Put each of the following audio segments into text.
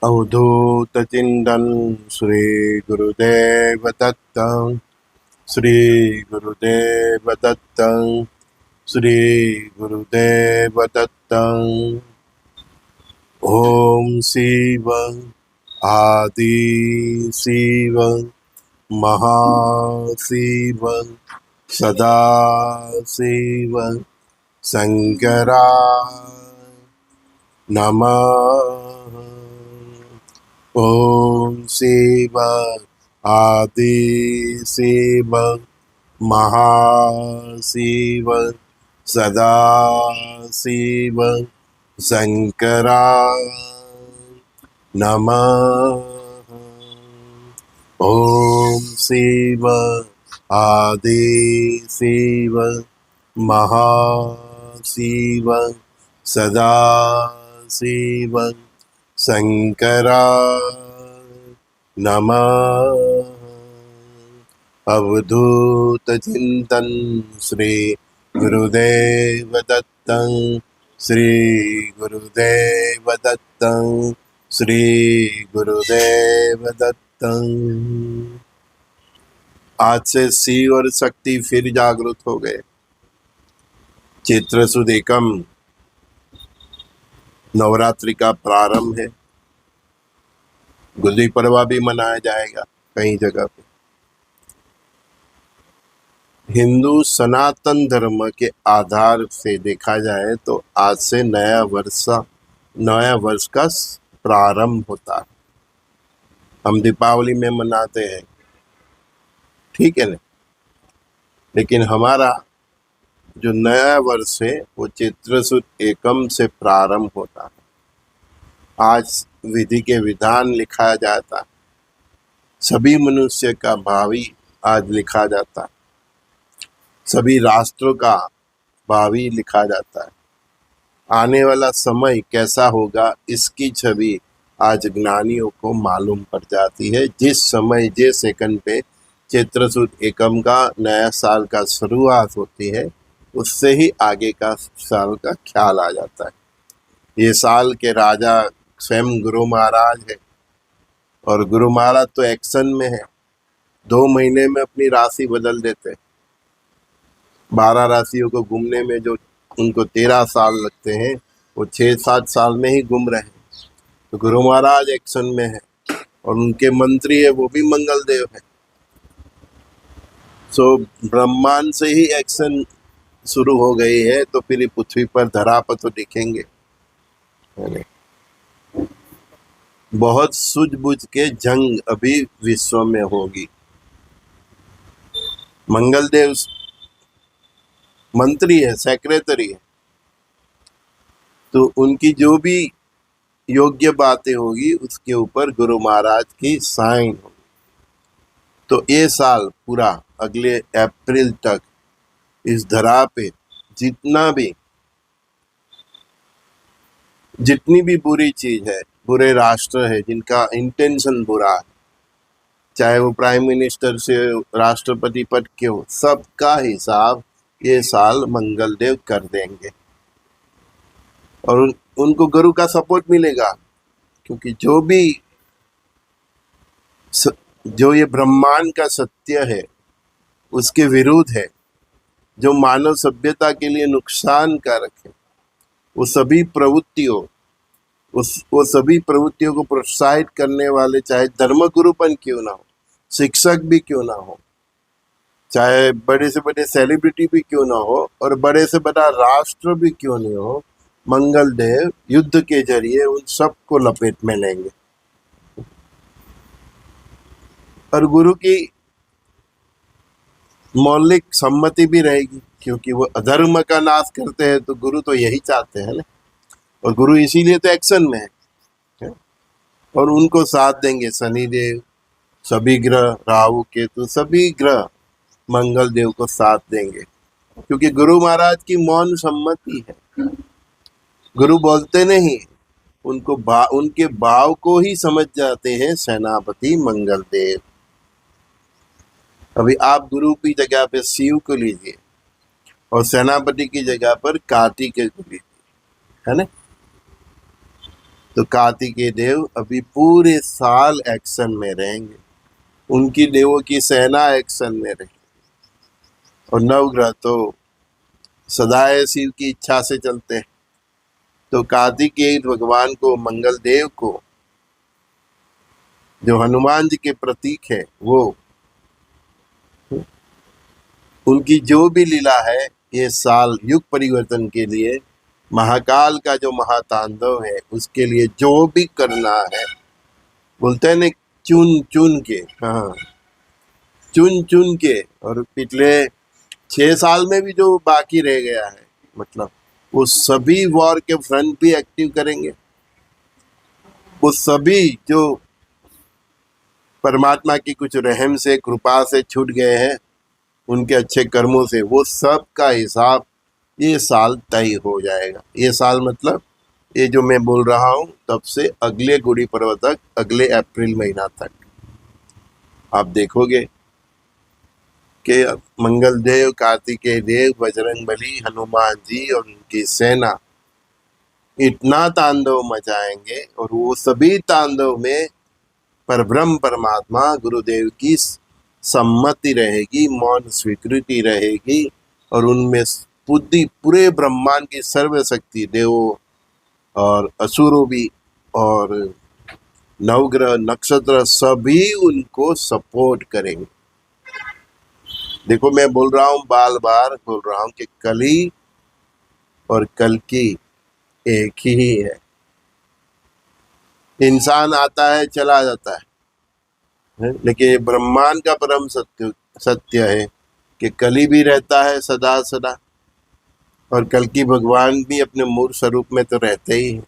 अवधूत चिंतन श्री गुरुदेव दत्त। श्री गुरुदेव दत्त। श्री गुरुदेव दत्त। ओम शिव आदि शिव महाशिव सदा शिव शंकराय नमः। ओम शिव आदि शिव महाशिव सदा शिव शंकराय नमः। ओम शिव आदि शिव महाशिव सदा शिव शंकराय नमः। अवधूत चिंतन श्री गुरुदेव दत्त। श्री गुरुदेव दत्त। श्री गुरुदेव दत्त। आज से शिव और शक्ति फिर जागृत हो गए। चैत्र सुद एकम नवरात्रि का प्रारंभ है। गुड़ी पड़वा भी मनाया जाएगा कई जगह पे। हिंदू सनातन धर्म के आधार से देखा जाए तो आज से नया वर्ष का प्रारंभ होता है। हम दीपावली में मनाते हैं, ठीक है ना, लेकिन हमारा जो नया वर्ष है वो चैत्र सुद एकम से प्रारंभ होता है। आज विधि के विधान लिखा जाता है। सभी मनुष्य का भावी आज लिखा जाता है। सभी राष्ट्रों का भावी लिखा जाता है। आने वाला समय कैसा होगा इसकी छवि आज ज्ञानियों को मालूम पड़ जाती है। जिस समय जिस सेकंड पे चैत्र सुद एकम का नया साल का शुरुआत होती है, उससे ही आगे का साल का ख्याल आ जाता है। ये साल के राजा स्वयं गुरु महाराज है, और गुरु महाराज तो एक्शन में है। 2 महीने में अपनी राशि बदल देते हैं। 12 राशियों को घूमने में जो उनको 13 साल लगते हैं, वो 6-7 साल में ही घूम रहे हैं। तो गुरु महाराज एक्शन में है, और उनके मंत्री है वो भी मंगल देव है। सो ब्रह्मांड से ही एक्शन शुरू हो गई है, तो फिर पृथ्वी पर धरा पर तो दिखेंगे। बहुत सूझबूझ के जंग अभी विश्व में होगी। मंगल देव मंत्री है, सेक्रेटरी है, तो उनकी जो भी योग्य बातें होगी उसके ऊपर गुरु महाराज की साइन होगी। तो ये साल पूरा अगले अप्रैल तक इस धरा पे जितनी भी बुरी चीज है, बुरे राष्ट्र है जिनका इंटेंशन बुरा है, चाहे वो प्राइम मिनिस्टर से राष्ट्रपति पद के हो, सबका हिसाब ये साल मंगल देव कर देंगे। और उनको गुरु का सपोर्ट मिलेगा, क्योंकि जो ये ब्रह्मांड का सत्य है उसके विरुद्ध है, जो मानव सभ्यता के लिए नुकसान कारक है, वो सभी प्रवृत्तियों को प्रोत्साहित करने वाले, चाहे धर्मगुरुपन क्यों ना हो, शिक्षक भी क्यों ना हो, चाहे बड़े से बड़े सेलिब्रिटी भी क्यों ना हो, और बड़े से बड़ा राष्ट्र भी क्यों नहीं हो, मंगल देव युद्ध के जरिए उन सबको लपेट में लेंगे। और गुरु की मौलिक सम्मति भी रहेगी, क्योंकि वो अधर्म का नाश करते हैं, तो गुरु तो यही चाहते हैं ना, और गुरु इसीलिए तो एक्शन में है। और उनको साथ देंगे शनिदेव, सभी ग्रह, राहु केतु, सभी ग्रह मंगल देव को साथ देंगे, क्योंकि गुरु महाराज की मौन सम्मति है। गुरु बोलते नहीं, उनके भाव को ही समझ जाते हैं सेनापति मंगल देव। अभी आप गुरु की जगह पे शिव को लीजिए, और सेनापति की जगह पर कार्तिकेय को लीजिए, है ना। तो कार्तिकेय देव अभी पूरे साल एक्शन में रहेंगे, उनकी देवों की सेना एक्शन में रहेगी। और नवग्रह तो सदाए शिव की इच्छा से चलते हैं। तो कार्तिकेय भगवान को, मंगल देव को, जो हनुमान जी के प्रतीक है, वो उनकी जो भी लीला है, ये साल युग परिवर्तन के लिए, महाकाल का जो महातांडव है उसके लिए जो भी करना है, बोलते हैं ना, चुन चुन के, हाँ, चुन चुन के। और पिछले 6 साल में भी जो बाकी रह गया है, मतलब वो सभी वॉर के फ्रंट भी एक्टिव करेंगे। वो सभी जो परमात्मा की कुछ रहम से, कृपा से छूट गए हैं, उनके अच्छे कर्मों से, वो सब का हिसाब ये साल तय हो जाएगा। ये साल मतलब ये जो मैं बोल रहा हूँ, तब से अगले गुड़ी पर्व तक, अगले अप्रैल महीना तक आप देखोगे कि मंगल देव, कार्तिकेय देव, बजरंगबली, हनुमान जी और उनकी सेना इतना तांडव मचाएंगे। और वो सभी तांडव में परब्रह्म परमात्मा गुरुदेव की सम्मति रहेगी, मौन स्वीकृति रहेगी। और उनमें बुद्धि, पूरे ब्रह्मांड की सर्वशक्ति, देवों और असुरों भी, और नवग्रह नक्षत्र सभी उनको सपोर्ट करेंगे। देखो, मैं बोल रहा हूँ, बार बार बोल रहा हूँ कि कली और कल्कि एक ही है। इंसान आता है, चला जाता है, लेकिन ब्रह्मांड का परम सत्य है कि कली भी रहता है सदा सदा, और कल्कि भगवान भी अपने मूल स्वरूप में तो रहते ही हैं।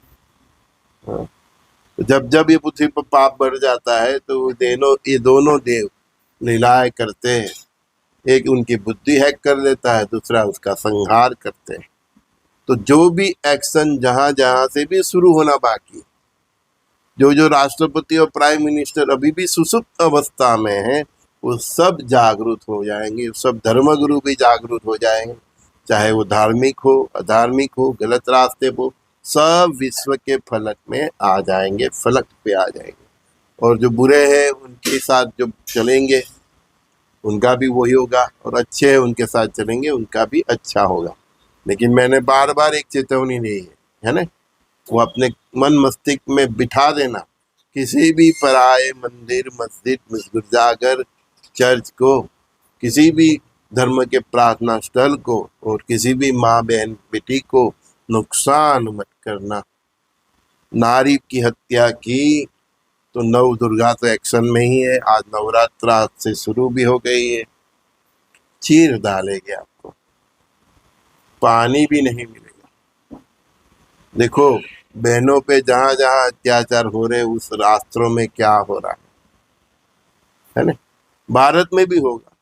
हाँ। जब जब ये पृथ्वी पर पाप बढ़ जाता है, तो ये दोनों देव लीलाएं करते हैं। एक उनकी बुद्धि हैक कर लेता है, दूसरा उसका संहार करते हैं। तो जो भी एक्शन जहां जहां से भी शुरू होना बाकी, जो राष्ट्रपति और प्राइम मिनिस्टर अभी भी सुसुप्त अवस्था में है, वो सब जागरूक हो जाएंगे। सब धर्मगुरु भी जागरूक हो जाएंगे, चाहे वो धार्मिक हो, अधार्मिक हो, गलत रास्ते हो, सब विश्व के फलक में आ जाएंगे, फलक पे आ जाएंगे। और जो बुरे हैं उनके साथ जो चलेंगे, उनका भी वही होगा, और अच्छे हैं उनके साथ चलेंगे, उनका भी अच्छा होगा। लेकिन मैंने बार बार एक चेतावनी दी है ना, वो अपने मन मस्तिष्क में बिठा देना, किसी भी पराये मंदिर, मस्जिद, गिरजाघर, चर्च को, किसी भी धर्म के प्रार्थना स्थल को, और किसी भी माँ बहन बेटी को नुकसान मत करना। नारी की हत्या की तो नव दुर्गा तो एक्शन में ही है। आज नवरात्र आज से शुरू भी हो गई है। चीर डालेंगे आपको, पानी भी नहीं मिलेगा। देखो, बहनों पे जहां जहां अत्याचार हो रहे, उस राष्ट्रों में क्या हो रहा है ना। भारत में भी होगा,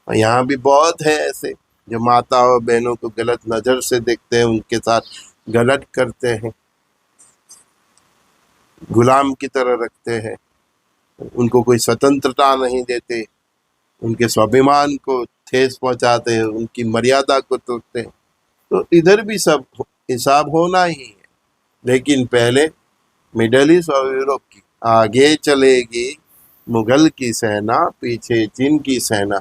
और यहाँ भी बहुत है ऐसे जो माता और बहनों को गलत नजर से देखते हैं, उनके साथ गलत करते हैं, गुलाम की तरह रखते हैं, उनको कोई स्वतंत्रता नहीं देते, उनके स्वाभिमान को ठेस पहुंचाते हैं, उनकी मर्यादा को तोड़ते हैं। तो इधर भी सब हिसाब होना ही है। लेकिन पहले मिडल ईस्ट और यूरोप की आगे चलेगी मुगल की सेना, पीछे चीन की सेना।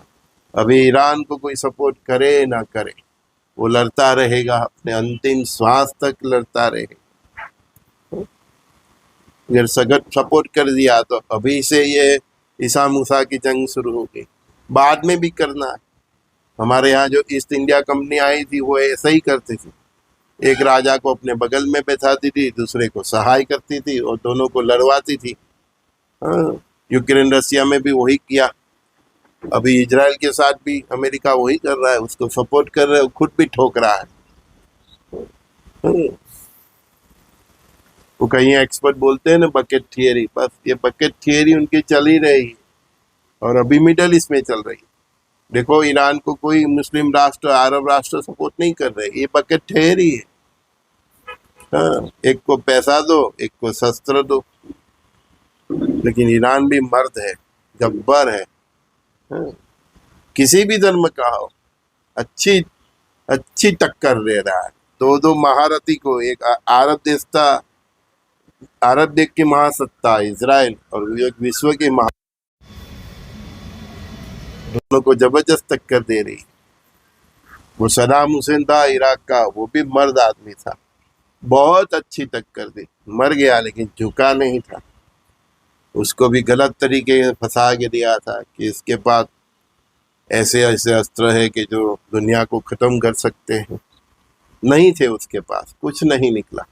अभी ईरान को कोई सपोर्ट करे ना करे, वो लड़ता रहेगा, अपने अंतिम श्वास तक लड़ता रहेगा। अगर सपोर्ट कर दिया तो अभी से ये ईसा मूसा की जंग शुरू हो गई, बाद में भी करना है। हमारे यहाँ जो ईस्ट इंडिया कंपनी आई थी, वो ऐसा ही करती थी। एक राजा को अपने बगल में बैठाती थी, दूसरे को सहाय करती थी, और दोनों को लड़वाती थी। हाँ, यूक्रेन रसिया में भी वही किया। अभी इजराइल के साथ भी अमेरिका वही कर रहा है, उसको सपोर्ट कर रहा है, खुद भी ठोक रहा है। वो कहीं एक्सपर्ट बोलते हैं ना, बकेट थियरी, बस ये बकेट थियरी उनकी चल ही रही, और अभी मिडल ईस्ट में चल रही। देखो, ईरान को कोई मुस्लिम राष्ट्र, अरब राष्ट्र सपोर्ट नहीं कर रहे, ये बकेट थियरी है। हाँ, एक को पैसा दो, एक को शस्त्र दो। लेकिन ईरान भी मर्द है, गब्बर है। हाँ, किसी भी धर्म का हो, अच्छी अच्छी टक्कर दे रहा है। दो महारथी को, एक अरब देश था, अरब देश की महासत्ता इजराइल और एक विश्व की दोनों को जबरदस्त टक्कर दे रही। वो सदाम हुसैन था इराक का, वो भी मर्द आदमी था, बहुत अच्छी टक्कर दी, मर गया लेकिन झुका नहीं था। उसको भी गलत तरीके से फंसा के दिया था कि इसके पास ऐसे ऐसे अस्त्र है कि जो दुनिया को खत्म कर सकते हैं। नहीं थे उसके पास, कुछ नहीं निकला,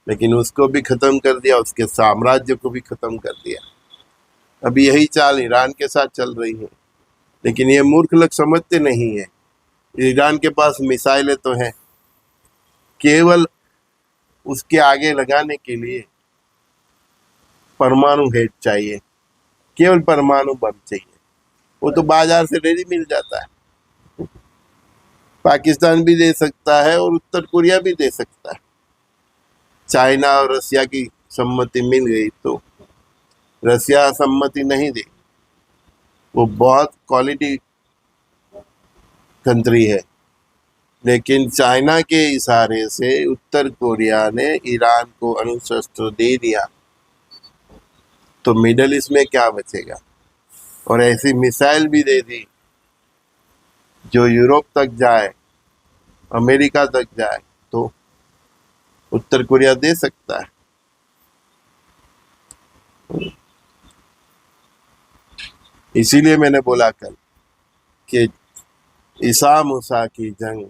लेकिन उसको भी खत्म कर दिया, उसके साम्राज्य को भी खत्म कर दिया। अभी यही चाल ईरान के साथ चल रही है, लेकिन ये मूर्ख लोग समझते नहीं है। ईरान के पास मिसाइलें तो हैं, केवल उसके आगे लगाने के लिए परमाणु हेड चाहिए, केवल परमाणु बम चाहिए। वो तो बाजार से रेडी मिल जाता है। पाकिस्तान भी दे सकता है और उत्तर कोरिया भी दे सकता है। चाइना और रसिया की सम्मति मिल गई तो रसिया सम्मति नहीं दे, वो बहुत क्वालिटी कंट्री है, लेकिन चाइना के इशारे से उत्तर कोरिया ने ईरान को अणुशस्त्र दे दिया, तो मिडल ईस्ट में क्या बचेगा। और ऐसी मिसाइल भी दे दी जो यूरोप तक जाए, अमेरिका तक जाए, तो उत्तर कोरिया दे सकता है। इसीलिए मैंने बोला कल कि ईसा मूसा की जंग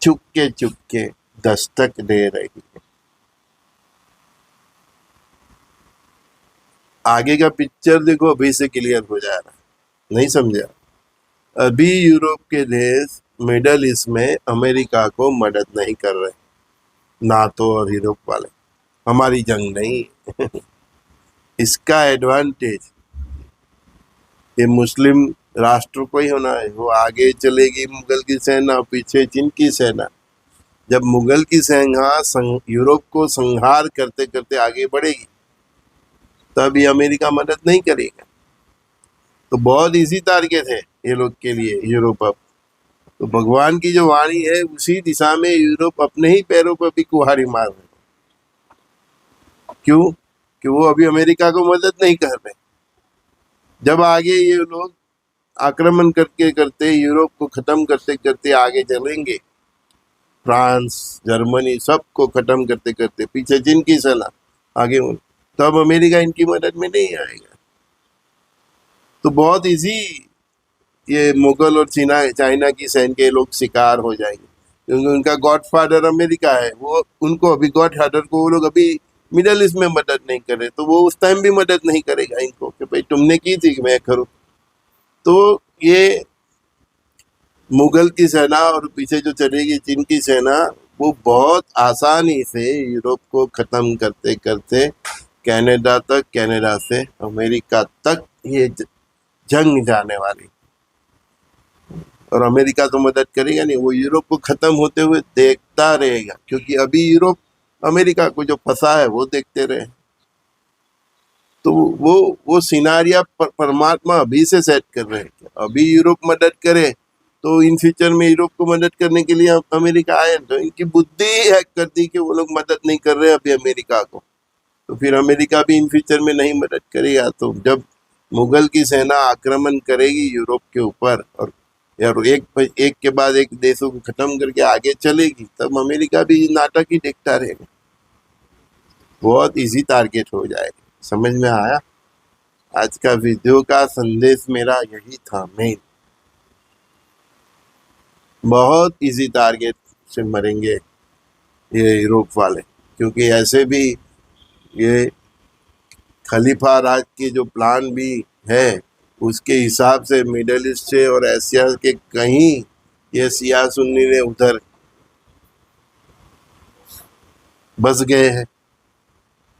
चुपके दस्तक दे रही है। आगे का पिक्चर देखो, अभी से क्लियर हो जा रहा है। नहीं समझा? अभी यूरोप के देश मिडल ईस्ट में अमेरिका को मदद नहीं कर रहे, नाटो और यूरोप वाले। हमारी जंग नहीं इसका एडवांटेज ये मुस्लिम राष्ट्र को ही होना है। वो आगे चलेगी मुगल की सेना, पीछे चीन की सेना। जब मुगल की सेना यूरोप को संहार करते करते आगे बढ़ेगी, तब ये अमेरिका मदद नहीं करेगा। तो बहुत इजी टारगेट है ये लोग के लिए यूरोप। अब तो भगवान की जो वाणी है, उसी दिशा में यूरोप अपने ही पैरों पर भी कुल्हाड़ी मार रहे। क्यों? कि वो अभी अमेरिका को मदद नहीं कर रहे। जब आगे ये लोग आक्रमण करके करते यूरोप को खत्म करते करते आगे चलेंगे, फ्रांस, जर्मनी सबको खत्म करते करते पीछे जिनकी सेना आगे हो, तब अमेरिका इनकी मदद में नहीं आएगा। तो बहुत इजी ये मुगल और चाइना की सैन्य के लोग शिकार हो जाएंगे, क्योंकि उनका गॉडफादर अमेरिका है। वो उनको अभी गॉडफादर को वो लोग अभी मिडल ईस्ट में मदद नहीं करे, तो वो उस टाइम भी मदद नहीं करेगा इनको कि भाई तुमने की थी कि मैं करूं। तो ये मुगल की सेना और पीछे जो चलेगी चीन की सेना, वो बहुत आसानी से यूरोप को खत्म करते करते कनाडा तक, कनाडा से अमेरिका तक ये जंग जाने वाली। और अमेरिका तो मदद करेगा नहीं, वो यूरोप को खत्म होते हुए देखता रहेगा, क्योंकि अभी यूरोप अमेरिका को जो फंसा है वो देखते रहे। तो वो सिनारिया परमात्मा अभी से सेट कर रहे हैं। अभी यूरोप मदद करे तो इन फ्यूचर में यूरोप को मदद करने के लिए अमेरिका आए, तो इनकी बुद्धि हैक कर दी कि वो लोग मदद नहीं कर रहे अभी अमेरिका को, तो फिर अमेरिका भी इन फ्यूचर में नहीं मदद करेगा। तो जब मुगल की सेना आक्रमण करेगी यूरोप के ऊपर और यार एक के बाद एक देशों को खत्म करके आगे चलेगी, तब अमेरिका भी नाटक ही देखता रहेगा। बहुत इजी टारगेट हो जाएगा। समझ में आया? आज का वीडियो का संदेश मेरा यही था मेन। बहुत इजी टारगेट से मरेंगे ये यूरोप वाले, क्योंकि ऐसे भी ये खलीफा राज के जो प्लान भी है, उसके हिसाब से मिडल ईस्ट से और एशिया के कहीं ये शिया सुन्नी ने उधर बस गए हैं,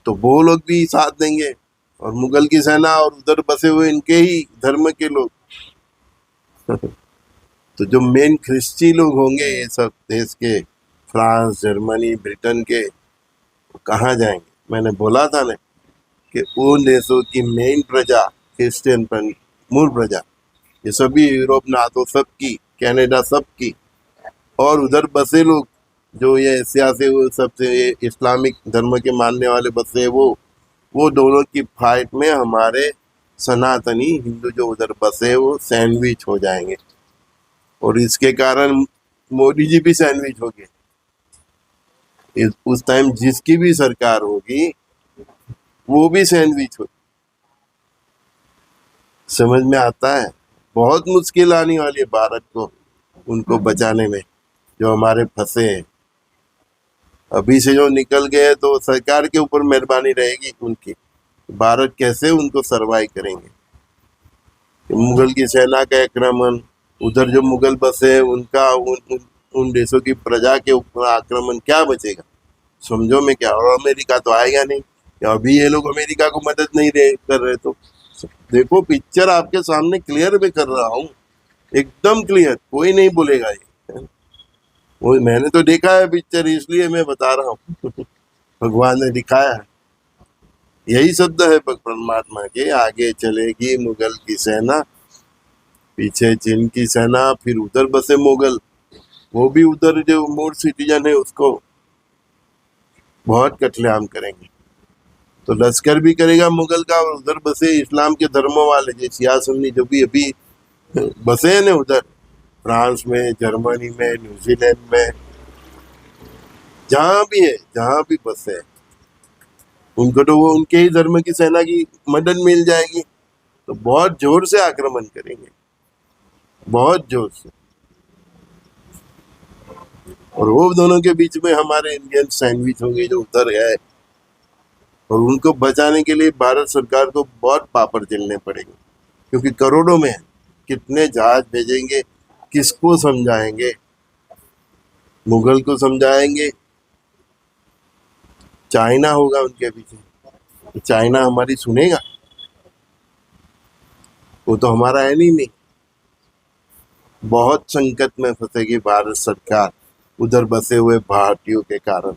तो वो लोग भी साथ देंगे। और मुगल की सेना और उधर बसे हुए इनके ही धर्म के लोग तो जो मेन ख्रिस्ती लोग होंगे ये सब देश के, फ्रांस, जर्मनी, ब्रिटेन के, कहाँ जाएंगे? मैंने बोला था ना कि उन देशों की मेन प्रजा क्रिश्चियन मूल प्रजा, ये सभी यूरोप, नाटो सबकी, कनाडा सबकी, और उधर बसे लोग जो ये एशिया से वो सबसे ये इस्लामिक धर्म के मानने वाले बसे हैं, वो दोनों की फाइट में हमारे सनातनी हिंदू जो उधर बसे हैं, वो सैंडविच हो जाएंगे। और इसके कारण मोदी जी भी सैंडविच हो गए। उस टाइम जिसकी भी सरकार होगी वो भी सैंडविच हो। समझ में आता है? बहुत मुश्किल आने वाली है भारत को उनको बचाने में, जो हमारे फंसे हैं। अभी से जो निकल गए तो सरकार के ऊपर मेहरबानी रहेगी उनकी, भारत कैसे उनको सरवाइव करेंगे। मुगल की सेना का आक्रमण, उधर जो मुगल बसे हैं उनका उन देशों की प्रजा के ऊपर आक्रमण, क्या बचेगा समझो में क्या। और अमेरिका तो आएगा नहीं। अभी ये लोग अमेरिका को मदद नहीं कर रहे। तो देखो पिक्चर आपके सामने क्लियर में कर रहा हूँ, एकदम क्लियर, कोई नहीं बोलेगा ये। वो मैंने तो देखा है पिक्चर, इसलिए मैं बता रहा हूँ। भगवान ने दिखाया है, यही शब्द है परमात्मा के, आगे चलेगी मुगल की सेना, पीछे चीन की सेना, फिर उधर बसे मुगल, वो भी उधर जो मूल सिटीजन है उसको बहुत कत्लेआम करेंगे। तो लश्कर भी करेगा मुगल का, और उधर बसे इस्लाम के धर्मों वाले जो शिया सुन्नी जो भी अभी बसे हैं ना उधर, फ्रांस में, जर्मनी में, न्यूजीलैंड में, जहाँ भी है, जहाँ भी बसे हैं, उनको तो वो उनके ही धर्म की सेना की मदद मिल जाएगी। तो बहुत जोर से आक्रमण करेंगे, बहुत जोर से। और वो दोनों के बीच में हमारे इंडियन सैंडविच होंगे जो उधर है। और उनको बचाने के लिए भारत सरकार को बहुत पापड़ झेलने पड़ेंगे, क्योंकि करोड़ों में है। कितने जहाज भेजेंगे, किसको समझाएंगे? मुगल को समझाएंगे, चाइना होगा उनके पीछे। चाइना हमारी सुनेगा? वो तो हमारा है नहीं। बहुत संकट में फंसेगी भारत सरकार उधर बसे हुए भारतीयों के कारण,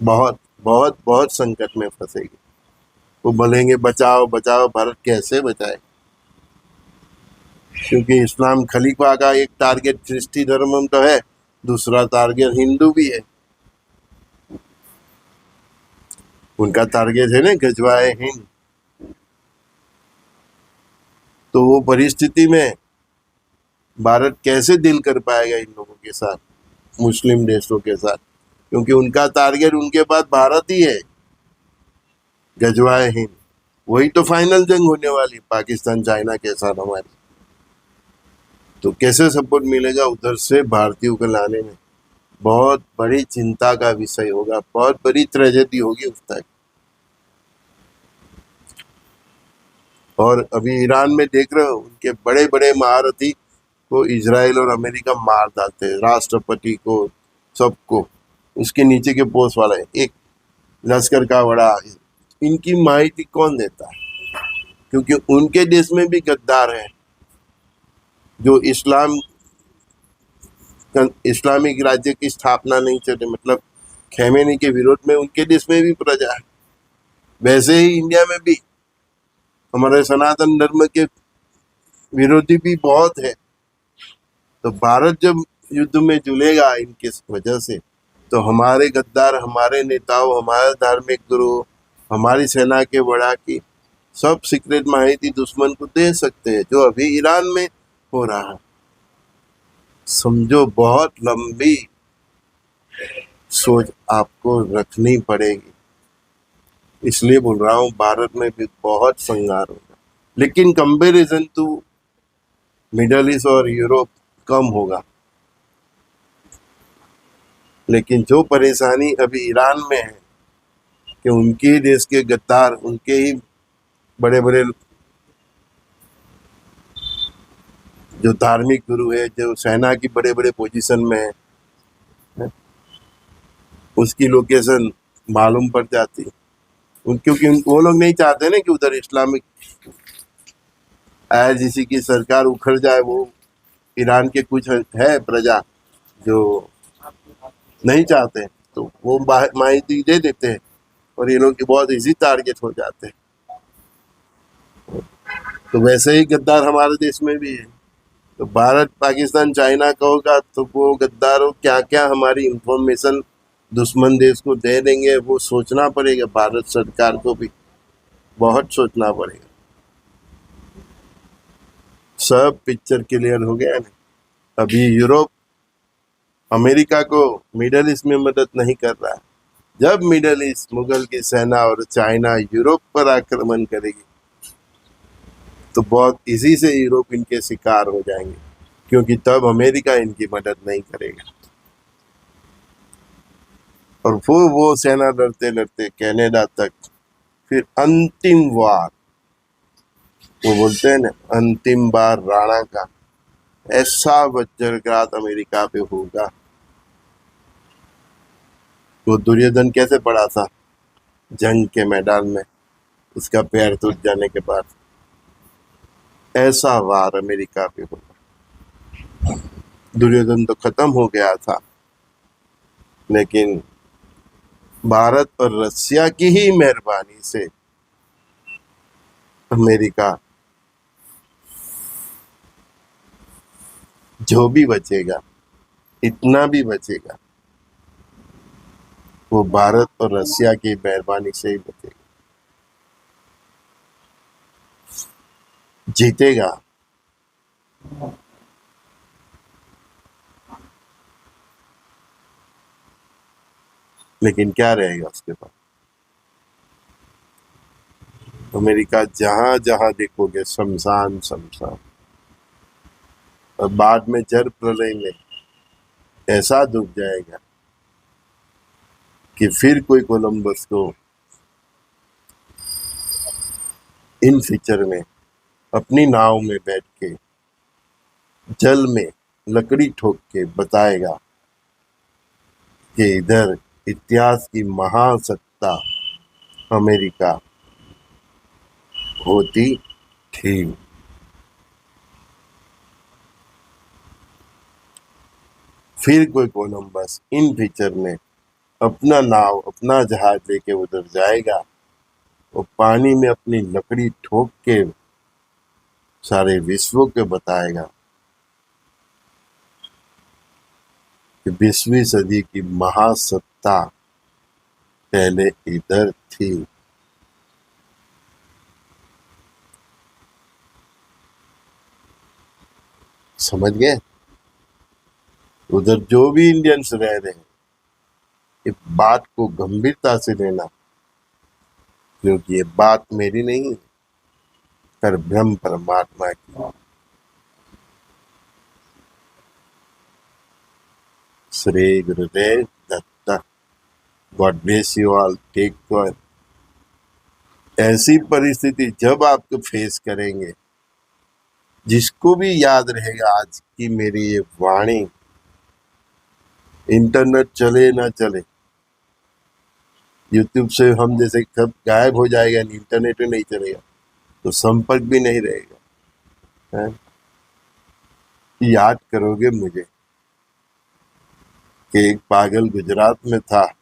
बहुत बहुत बहुत संकट में फंसेगी। वो बोलेंगे बचाओ बचाओ, भारत कैसे बचाए? क्योंकि इस्लाम खलीफा का एक टारगेट ख्रिस्ती धर्म तो है, दूसरा टारगेट हिंदू भी है। उनका टारगेट है ना गजवाए हिंद। तो वो परिस्थिति में भारत कैसे डील कर पाएगा इन लोगों के साथ, मुस्लिम देशों के साथ? क्योंकि उनका टारगेट उनके पास भारत ही है, गजवाए हिंद। वही तो फाइनल जंग होने वाली पाकिस्तान चाइना के साथ हमारी। तो कैसे सपोर्ट मिलेगा उधर से भारतीयों को लाने में? बहुत बड़ी चिंता का विषय होगा, बहुत बड़ी ट्रेजेडी होगी उस तक। और अभी ईरान में देख रहे हो, उनके बड़े बड़े महारथी को इजराइल और अमेरिका मार डालते हैं, राष्ट्रपति को, सबको। उसके नीचे के पोस्ट वाला है एक लश्कर का बड़ा, इनकी माहिती कौन देता है? क्योंकि उनके देश में भी गद्दार है जो इस्लामिक राज्य की स्थापना नहीं चाहते, मतलब खैमेनी के विरोध में उनके देश में भी प्रजा है। वैसे ही इंडिया में भी हमारे सनातन धर्म के विरोधी भी बहुत है। तो भारत जब युद्ध में जुड़ेगा इनके वजह से, तो हमारे गद्दार, हमारे नेताओं, हमारे धार्मिक गुरु, हमारी सेना के बड़ा की सब सीक्रेट माहिती दुश्मन को दे सकते हैं, जो अभी ईरान में हो रहा है। समझो, बहुत लंबी सोच आपको रखनी पड़ेगी। इसलिए बोल रहा हूँ भारत में भी बहुत संघार होगा, लेकिन कंपैरिजन टू मिडल ईस्ट और यूरोप कम होगा। लेकिन जो परेशानी अभी ईरान में है कि उनके ही देश के गद्दार, उनके ही बड़े बड़े जो धार्मिक गुरु है, जो सेना की बड़े बड़े पोजीशन में है, उसकी लोकेशन मालूम पड़ जाती है। क्योंकि वो लोग नहीं चाहते ना कि उधर इस्लामिक IRGC की सरकार उखड़ जाए। वो ईरान के कुछ है प्रजा जो नहीं चाहते, तो वो माहिती दे देते हैं और ये लोग बहुत इजी टारगेट हो जाते हैं। तो वैसे ही गद्दार हमारे देश में भी है, तो भारत पाकिस्तान चाइना का होगा तो वो गद्दारों क्या क्या हमारी इंफॉर्मेशन दुश्मन देश को दे देंगे, वो सोचना पड़ेगा भारत सरकार को भी, बहुत सोचना पड़ेगा। सब पिक्चर क्लियर हो गया ना। अभी यूरोप अमेरिका को मिडल ईस्ट में मदद नहीं कर रहा है। जब मिडल ईस्ट मुगल की सेना और चाइना यूरोप पर आक्रमण करेगी तो बहुत इजी से यूरोप इनके शिकार हो जाएंगे, क्योंकि तब अमेरिका इनकी मदद नहीं करेगा। और फिर वो सेना लड़ते लड़ते कनाडा तक, फिर अंतिम वार, वो बोलते हैं ना अंतिम बार राणा का, ऐसा वज्रघात अमेरिका पे होगा। वो दुर्योधन कैसे पड़ा था जंग के मैदान में, उसका पैर टूट जाने के बाद, ऐसा वार अमेरिका पे होगा। दुर्योधन तो खत्म हो गया था, लेकिन भारत और रसिया की ही मेहरबानी से अमेरिका जो भी बचेगा, इतना भी बचेगा, वो भारत और रसिया की मेहरबानी से ही बचेगा, जीतेगा। लेकिन क्या रहेगा उसके पास? अमेरिका जहां जहां देखोगे शमशान शमशान, और बाद में जल प्रलय में ऐसा डूब जाएगा कि फिर कोई कोलंबस को इन फ्यूचर में अपनी नाव में बैठ के जल में लकड़ी ठोक के बताएगा कि इधर इतिहास की महासत्ता अमेरिका होती थी। फिर कोई कोलंबस इन फ्यूचर में अपना नाव अपना जहाज लेके उधर जाएगा, वो पानी में अपनी लकड़ी ठोक के सारे विश्व को बताएगा कि 20वीं सदी की महासत्ता पहले इधर थी। समझ गए? उधर जो भी इंडियंस रह रहे हैं, इस बात को गंभीरता से लेना, क्योंकि ये बात मेरी नहीं, पर ब्रह्म परमात्मा की। Shri Gurudev Datta. God bless you all, take care. ऐसी परिस्थिति जब आपको फेस करेंगे, जिसको भी याद रहेगा आज की मेरी ये वाणी, इंटरनेट चले ना चले, यूट्यूब से हम जैसे कब गायब हो जाएगा, इंटरनेट भी नहीं चलेगा, तो संपर्क भी नहीं रहेगा, है? याद करोगे मुझे कि एक पागल गुजरात में था,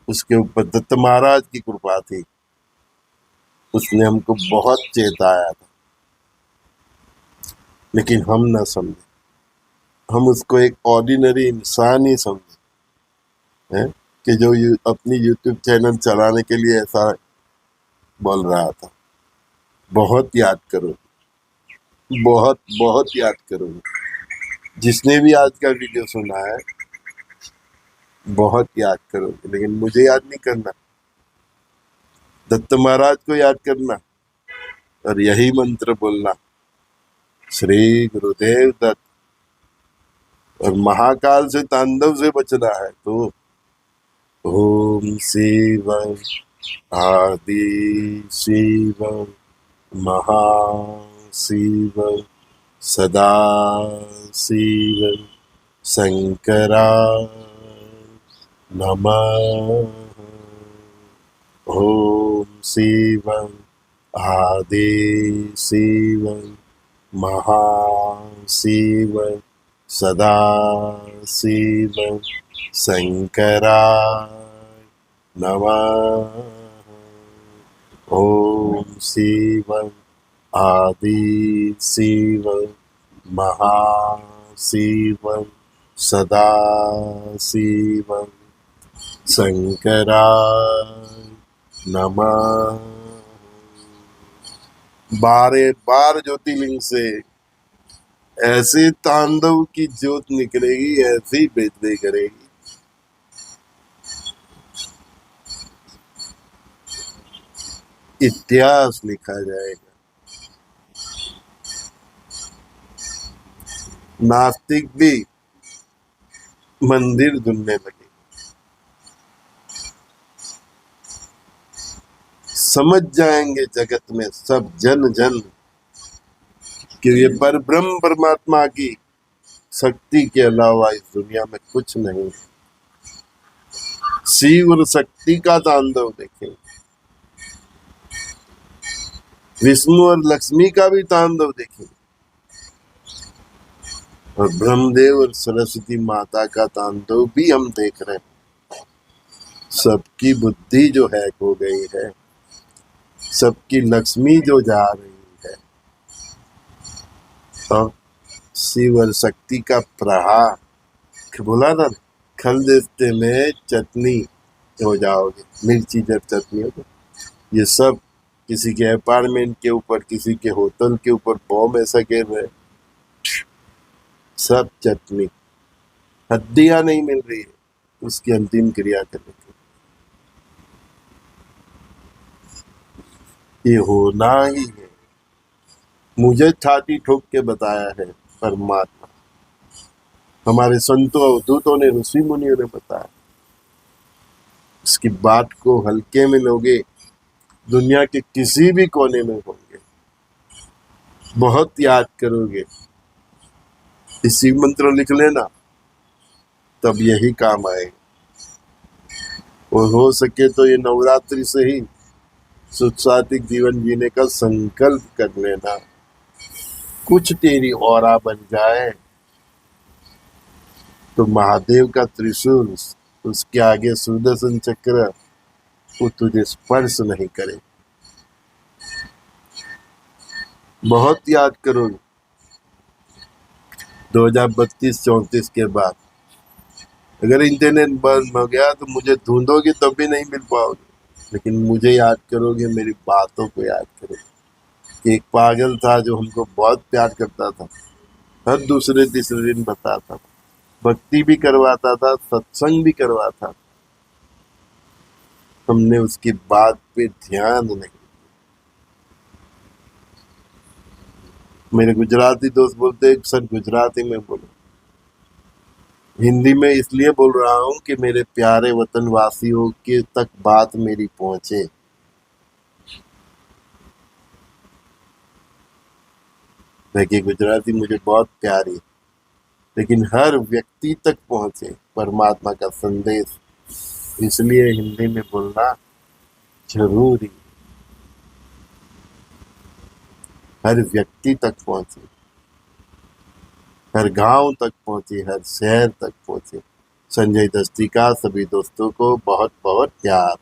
उसके ऊपर दत्त महाराज की कृपा थी, उसने हमको बहुत चेताया था, लेकिन हम न समझे, हम उसको एक ऑर्डिनरी इंसान ही समझे, हैं? कि जो अपनी यूट्यूब चैनल चलाने के लिए ऐसा बोल रहा था। बहुत याद करो, बहुत बहुत याद करो। जिसने भी आज का वीडियो सुना है, बहुत याद करोगे, लेकिन मुझे याद नहीं करना, दत्त महाराज को याद करना और यही मंत्र बोलना, श्री गुरुदेव दत्त। और महाकाल से तांडव से बचना है तो ओम शिव आदि शिव महाशिव सदा शिव शंकराय नमः। ओम शिव आदि शिव महाशिव सदा शिव शंकराय नमः। ओम शिव आदि शिव महाशिवं सदाशिवं शंकराय नमः। 12 बार ज्योतिर्लिंग से ऐसे तांडव की ज्योत निकलेगी, ऐसी बेदबी करेगी। इतिहास लिखा जाएगा। नास्तिक भी मंदिर ढूंढने लगे। समझ जाएंगे जगत में सब जन जन कि ये पर ब्रह्म परमात्मा की शक्ति के अलावा इस दुनिया में कुछ नहीं। शिव और शक्ति का तांडव देखें, विष्णु और लक्ष्मी का भी तांडव देखें, और ब्रह्मदेव और सरस्वती माता का तांडव भी हम देख रहे हैं। सबकी बुद्धि जो हैक हो गई है, सबकी लक्ष्मी जो जा रही है, और शिव और शक्ति का प्रहार। बोला ना, खल देते में चटनी हो जाओगे, मिर्ची जब चटनी हो। ये सब किसी के अपार्टमेंट के ऊपर, किसी के होटल के ऊपर बॉम्ब ऐसा गिर रहे, सब चटनी। हड्डियां नहीं मिल रही है उसकी अंतिम क्रिया करने की। ये होना ही है। मुझे छाती ठोक के बताया है परमात्मा, हमारे संतों अवधूतों ने, ऋषि मुनियों ने बताया। इसकी बात को हल्के में लोगे, दुनिया के किसी भी कोने में होंगे, बहुत याद करोगे। इसी मंत्र लिख लेना, तब यही काम आएगा। और हो सके तो ये नवरात्रि से ही सुख सात्विक जीवन जीने का संकल्प कर लेना। कुछ तेरी औरा बन जाए तो महादेव का त्रिशूल, उसके आगे सुदर्शन चक्र, वो तुझे स्पर्श नहीं करे। बहुत याद करोगे 2032-34 के बाद। अगर इंटरनेट बंद हो गया तो मुझे ढूंढोगे तब भी नहीं मिल पाओगे, लेकिन मुझे याद करोगे, मेरी बातों को याद करोगे। कि एक पागल था जो हमको बहुत प्यार करता था, हर दूसरे तीसरे दिन बताता था, भक्ति भी करवाता था, सत्संग भी करवाता था। हमने उसकी बात पे ध्यान नहीं। मेरे गुजराती दोस्त बोलते हैं सर गुजराती में बोलो। हिंदी में इसलिए बोल रहा हूँ कि मेरे प्यारे वतन वासियों के तक बात मेरी पहुंचे। देखिए, गुजराती मुझे बहुत प्यारी, लेकिन हर व्यक्ति तक पहुंचे परमात्मा का संदेश, इसलिए हिंदी में बोलना जरूरी। हर व्यक्ति तक पहुंचे, हर गांव तक पहुंचे, हर शहर तक पहुंचे। संजय दस्ती का सभी दोस्तों को बहुत बहुत प्यार।